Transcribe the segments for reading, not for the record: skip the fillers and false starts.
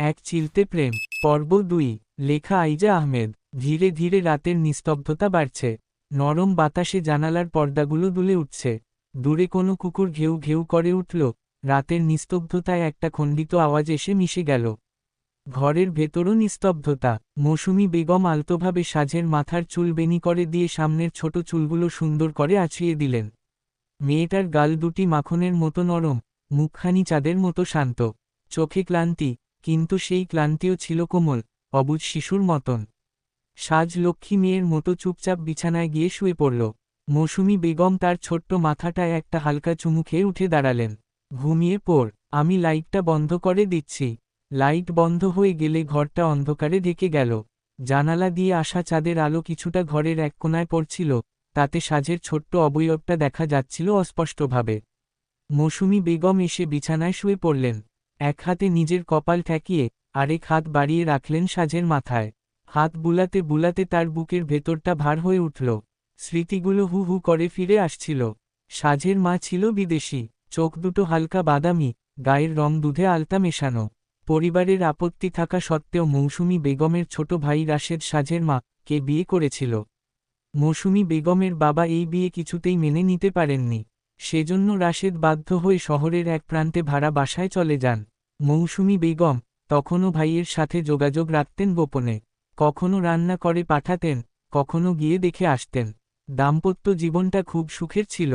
এক চিলতে প্রেম। পর্ব ২। লেখা আইজা আহমেদ। ধীরে ধীরে রাতের নিস্তব্ধতা বাড়ছে। নরম বাতাসে জানালার পর্দাগুলো দুলে উঠছে। দূরে কোনো কুকুর ঘেউ ঘেউ করে উঠল। রাতের নিস্তব্ধতায় একটা খণ্ডিত আওয়াজ এসে মিশে গেল। ঘরের ভেতরও নিস্তব্ধতা। মৌসুমী বেগম আলতোভাবে সাজের মাথার চুল বেনি করে দিয়ে সামনের ছোট চুলগুলো সুন্দর করে আছড়িয়ে দিলেন। মেয়েটার গাল দুটি মাখনের মতো নরম, মুখখানি চাঁদের মতো শান্ত। চোখে ক্লান্তি, কিন্তু সেই ক্লান্তিও ছিল কোমল, অবুঝ শিশুর মতন। সাজ লক্ষ্মী মেয়ের মতো চুপচাপ বিছানায় গিয়ে শুয়ে পড়ল। মৌসুমী বেগম তার ছোট্ট মাথাটায় একটা হালকা চুমু খেয়ে উঠে দাঁড়ালেন। ঘুমিয়ে পড়, আমি লাইটটা বন্ধ করে দিচ্ছি। লাইট বন্ধ হয়ে গেলে ঘরটা অন্ধকারে ঢেকে গেল। জানালা দিয়ে আসা চাঁদের আলো কিছুটা ঘরের এক কোণায় পড়ছিল, তাতে সাজের ছোট্ট অবয়বটা দেখা যাচ্ছিল অস্পষ্টভাবে। মৌসুমী বেগম এসে বিছানায় শুয়ে পড়লেন। এক হাতে নিজের কপাল ঠেকিয়ে, আরেক হাত বাড়িয়ে রাখলেন সাজের মাথায়। হাত বুলাতে বুলাতে তার বুকের ভেতরটা ভার হয়ে উঠল। স্মৃতিগুলো হু হু করে ফিরে আসছিল। সাজের মা ছিল বিদেশি, চোখ দুটো হালকা বাদামি, গায়ের রং দুধে আলতা মেশানো। পরিবারের আপত্তি থাকা সত্ত্বেও মৌসুমী বেগমের ছোট ভাই রাশেদ সাজের মাকে বিয়ে করেছিল। মৌসুমী বেগমের বাবা এই বিয়ে কিছুতেই মেনে নিতে পারেননি। সেজন্য রাশেদ বাধ্য হয়ে শহরের এক প্রান্তে ভাড়া বাসায় চলে যান। মৌসুমী বেগম তখনও ভাইয়ের সাথে যোগাযোগ রাখতেন গোপনে। কখনো রান্না করে পাঠাতেন, কখনো গিয়ে দেখে আসতেন। দাম্পত্য জীবনটা খুব সুখের ছিল।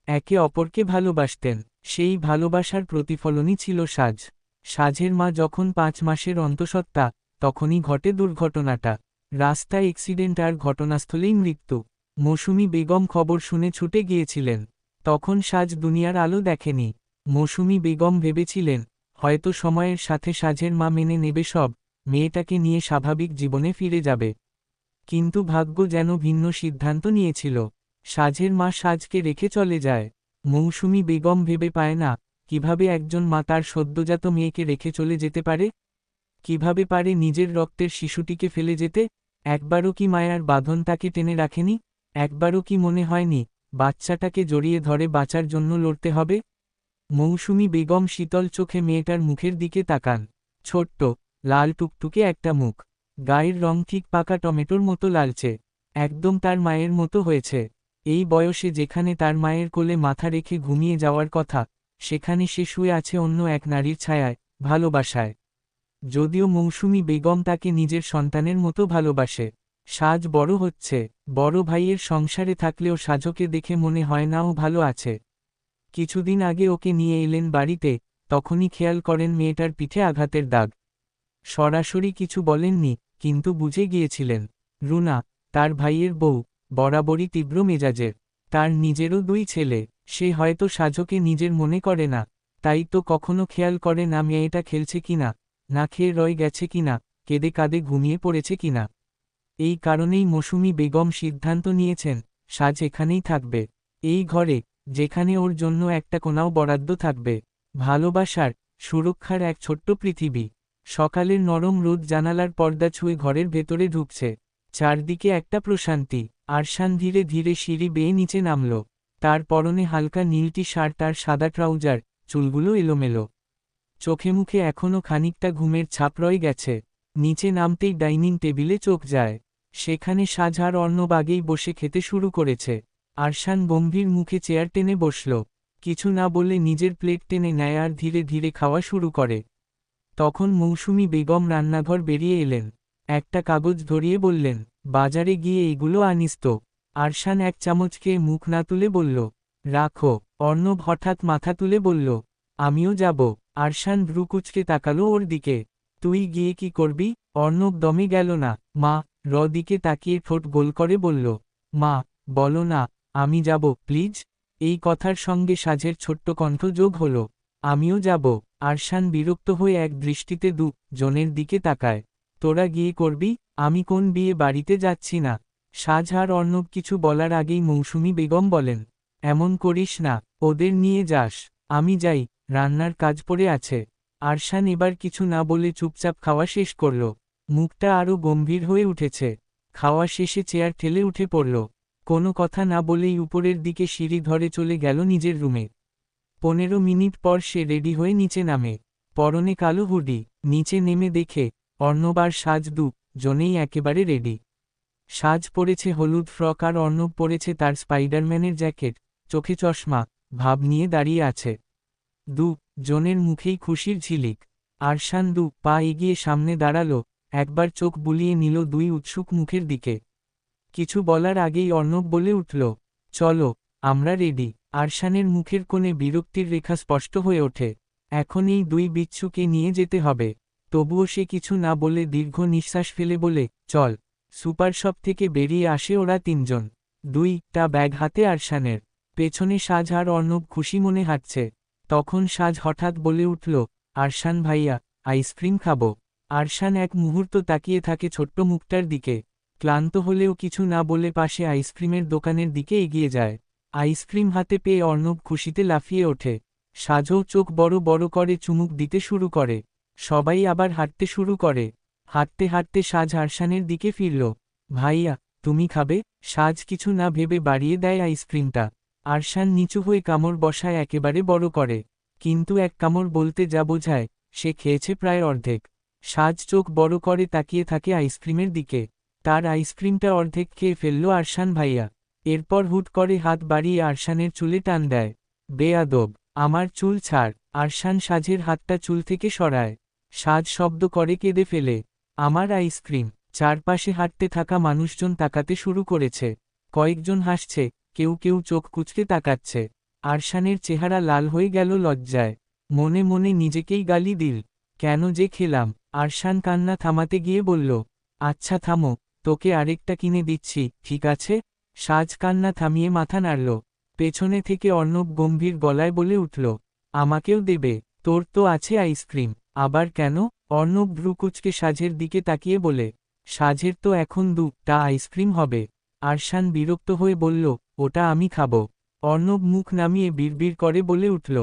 একে অপরকে ভালোবাসতেন। সেই ভালোবাসার প্রতিফলনই ছিল সাজ। সাজের মা যখন ৫ মাসের অন্তঃসত্ত্বা, তখনই ঘটে দুর্ঘটনাটা। রাস্তায় অ্যাক্সিডেন্ট আর ঘটনাস্থলেই মৃত্যু। মৌসুমী বেগম খবর শুনে ছুটে গিয়েছিলেন। তখন সাজ দুনিয়ার আলো দেখেনি। মৌসুমী বেগম ভেবেছিলেন, হয়তো সময়ের সাথে সাজের মা মেনে নেবে সব, মেয়েটাকে নিয়ে স্বাভাবিক জীবনে ফিরে যাবে। কিন্তু ভাগ্য যেন ভিন্ন সিদ্ধান্ত নিয়েছিল। সাজের মা সাজকে রেখে চলে যায়। মৌসুমী বেগম ভেবে পায় না, কিভাবে একজন মা তার সদ্যোজাত মেয়েকে রেখে চলে যেতে পারে। কিভাবে পারে নিজের রক্তের শিশুটিকে ফেলে যেতে। একবারও কি মায়ার বাঁধন তাকে টেনে রাখেনি? একবারও কি মনে হয়নি, বাচ্চাটাকে জড়িয়ে ধরে বাঁচার জন্য লড়তে হবে? মৌসুমী বেগম শীতল চোখে মেয়েটার মুখের দিকে তাকান। ছোট্ট, লাল টুকটুকে একটা মুখ। গায়ের রং ঠিক পাকা টমেটোর মতো লালচে। একদম তার মায়ের মতো হয়েছে। এই বয়সে যেখানে তার মায়ের কোলে মাথা রেখে ঘুমিয়ে যাওয়ার কথা, সেখানে সে শুয়ে আছে অন্য এক নারীর ছায়ায়, ভালোবাসায়। যদিও মৌসুমী বেগম তাকে নিজের সন্তানের মতো ভালোবাসে। সাজ বড় হচ্ছে, বড় ভাইয়ের সংসারে থাকলেও সাজকে দেখে মনে হয় না ও ভালো আছে। কিছুদিন আগে ওকে নিয়ে এলেন বাড়িতে, তখনই খেয়াল করেন মেয়েটার পিঠে আঘাতের দাগ। সরাসরি কিছু বলেননি, কিন্তু বুঝে গিয়েছিলেন। রুনা, তার ভাইয়ের বউ, বরাবরই তীব্র মেজাজের। তার নিজেরও ২ ছেলে। সে হয়তো সাজকে নিজের মনে করে না, তাই তো কখনো খেয়াল করে না মেয়েটা খেলছে কিনা, না খেয়ে রয়ে গেছে কিনা, কেঁদে কাঁদে ঘুমিয়ে পড়েছে কিনা। এই কারণেই মৌসুমী বেগম সিদ্ধান্ত নিয়েছেন, সাজ এখানেই থাকবে। এই ঘরে, যেখানে ওর জন্য একটা কোণাও বরাদ্দ থাকবে। ভালোবাসার, সুরক্ষার এক ছোট্ট পৃথিবী। সকালের নরম রোদ জানালার পর্দা ছুঁয়ে ঘরের ভেতরে ঢুকছে। চারদিকে একটা প্রশান্তি। আরশান ধীরে ধীরে সিঁড়ি বেয়ে নিচে নামল। তার পরনে হালকা নীলটি শার্ট আর সাদা ট্রাউজার, চুলগুলো এলোমেলো। চোখে মুখে এখনও খানিকটা ঘুমের ছাপ রয়ে গেছে। নিচে নামতেই ডাইনিং টেবিলে চোখ যায়। সেখানে সাজ আর অর্ণব আগেই বসে খেতে শুরু করেছে। আরশান গম্ভীর মুখে চেয়ার টেনে বসল। কিছু না বলে নিজের প্লেট টেনে নেয় আর ধীরে ধীরে খাওয়া শুরু করে। তখন মৌসুমী বেগম রান্নাঘর বেরিয়ে এলেন। একটা কাগজ ধরিয়ে বললেন, বাজারে গিয়ে এগুলো আনিস তো। আরশান এক চামচ খেয়ে মুখ না তুলে বলল, রাখো। অর্ণব হঠাৎ মাথা তুলে বলল, আমিও যাব। আরশান ভ্রুকুচকে তাকালো ওর দিকে। তুই গিয়ে কি করবি? অর্ণব দমে গেল না। মা, দিকে তাকিয়ে ঠোঁট গোল করে বলল, মা, বলো না, আমি যাব প্লিজ। এই কথার সঙ্গে সাজের ছোট্ট কণ্ঠ যোগ হল, আমিও যাব। আরশান বিরক্ত হয়ে এক দৃষ্টিতে জনের দিকে তাকায়। তোরা গিয়ে করবি? আমি কোন বিয়ে বাড়িতে যাচ্ছি না। সাজ আর অর্ণব কিছু বলার আগেই মৌসুমী বেগম বলেন, এমন করিস না, ওদের নিয়ে যাস। আমি যাই, রান্নার কাজ পড়ে আছে। আরশান এবার কিছু না বলে চুপচাপ খাওয়া শেষ করল। মুখটা আরও গম্ভীর হয়ে উঠেছে। খাওয়া শেষে চেয়ার ঠেলে উঠে পড়ল। কোনো কথা না বলেই উপরের দিকে সিঁড়ি ধরে চলে গেল নিজের রুমে। ১৫ মিনিট পর সে রেডি হয়ে নিচে নামে। পরনে কালো হুডি, নিচে নেমে দেখে অর্ণব আর সাজ জনেই একেবারে রেডি। সাজ পরেছে হলুদ ফ্রক আর অর্ণব পরেছে তার স্পাইডারম্যানের জ্যাকেট, চোখে চশমা, ভাব নিয়ে দাঁড়িয়ে আছে। জনের মুখেই খুশির ঝিলিক। আরশান পা এগিয়ে সামনে দাঁড়ালো, একবার চোখ বুলিয়ে নিল দুই উৎসুক মুখের দিকে। কিছু বলার আগেই অর্ণব বলে উঠল, চলো, আমরা রেডি। আরশানের মুখের কোণে বিরক্তির রেখা স্পষ্ট হয়ে ওঠে। এখন এই দুই বিচ্ছুকে নিয়ে যেতে হবে। তবুও সে কিছু না বলে দীর্ঘ নিঃশ্বাস ফেলে বলে, চল। সুপার শপ থেকে বেরিয়ে আসে ওরা তিনজন। 2টা ব্যাগ হাতে আরশানের। পেছনে সাজ আর অর্ণব খুশি মনে হাঁটছে। তখন সাজ হঠাৎ বলে উঠল, আরশান ভাইয়া, আইসক্রিম খাবো। আরশান এক মুহূর্ত তাকিয়ে থাকে ছোট্ট মুখটার দিকে। ক্লান্ত হলেও কিছু না বলে পাশে আইসক্রিমের দোকানের দিকে এগিয়ে যায়। আইসক্রিম হাতে পেয়ে অর্ণব খুশিতে লাফিয়ে ওঠে। সাজও চোখ বড় বড় করে চুমুক দিতে শুরু করে। সবাই আবার হাঁটতে শুরু করে। হাঁটতে হাঁটতে সাজ আরশানের দিকে ফিরল। ভাইয়া, তুমি খাবে? সাজ কিছু না ভেবে বাড়িয়ে দেয় আইসক্রিমটা। আরশান নিচু হয়ে কামড় বসায় একেবারে বড় করে। কিন্তু এক কামড় বলতে যা বোঝায়, সে খেয়েছে প্রায় অর্ধেক। সাজ চোখ বড় করে তাকিয়ে থাকে আইসক্রিমের দিকে। তার আইসক্রিমটা অর্ধেক খেয়ে ফেলল আরশান ভাইয়া। এরপর হুট করে হাত বাড়িয়ে আরশানের চুলে টান দেয়। বেয়াদব, আমার চুল ছাড়। আরশান সাজের হাতটা চুল থেকে সরায়। সাজ শব্দ করে কেঁদে ফেলে। আমার আইসক্রিম। চারপাশে হাঁটতে থাকা মানুষজন তাকাতে শুরু করেছে। কয়েকজন হাসছে, কেউ কেউ চোখ কুঁচকে তাকাচ্ছে। আরশানের চেহারা লাল হয়ে গেল লজ্জায়। মনে মনে নিজেকেই গালি দিল। কেন যে খেলাম। আরশান কান্না থামাতে গিয়ে বলল, আচ্ছা থামো, তোকে আরেকটা কিনে দিচ্ছি, ঠিক আছে? সাজ কান্না থামিয়ে মাথা নাড়ল। পেছনে থেকে অর্ণব গম্ভীর গলায় বলে উঠল, আমাকেও দেবে? তোর তো আছে আইসক্রিম, আবার কেন? অর্ণব ভ্রুকুচকে সাজের দিকে তাকিয়ে বলে, সাজের তো এখন 2টা আইসক্রিম হবে। আরশান বিরক্ত হয়ে বলল, ওটা আমি খাবো। অর্ণব মুখ নামিয়ে বিড়বিড় করে বলে উঠল,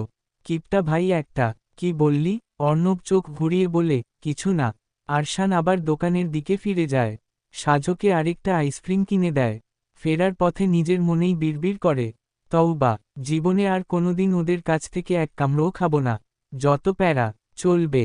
কিপটা ভাই একটা। কি বললি? অর্ণব চোখ ঘুরিয়ে বলে, কিছু না। আরশান আবার দোকানের দিকে ফিরে যায়। সাজকে আরেকটা আইসক্রিম কিনে দেয়। ফেরার পথে নিজের মনেই বিড়বিড় করে, তওবা, জীবনে আর কোনোদিন ওদের কাছ থেকে এক কামড়ও খাবো না। যত প্যারা, চলবে।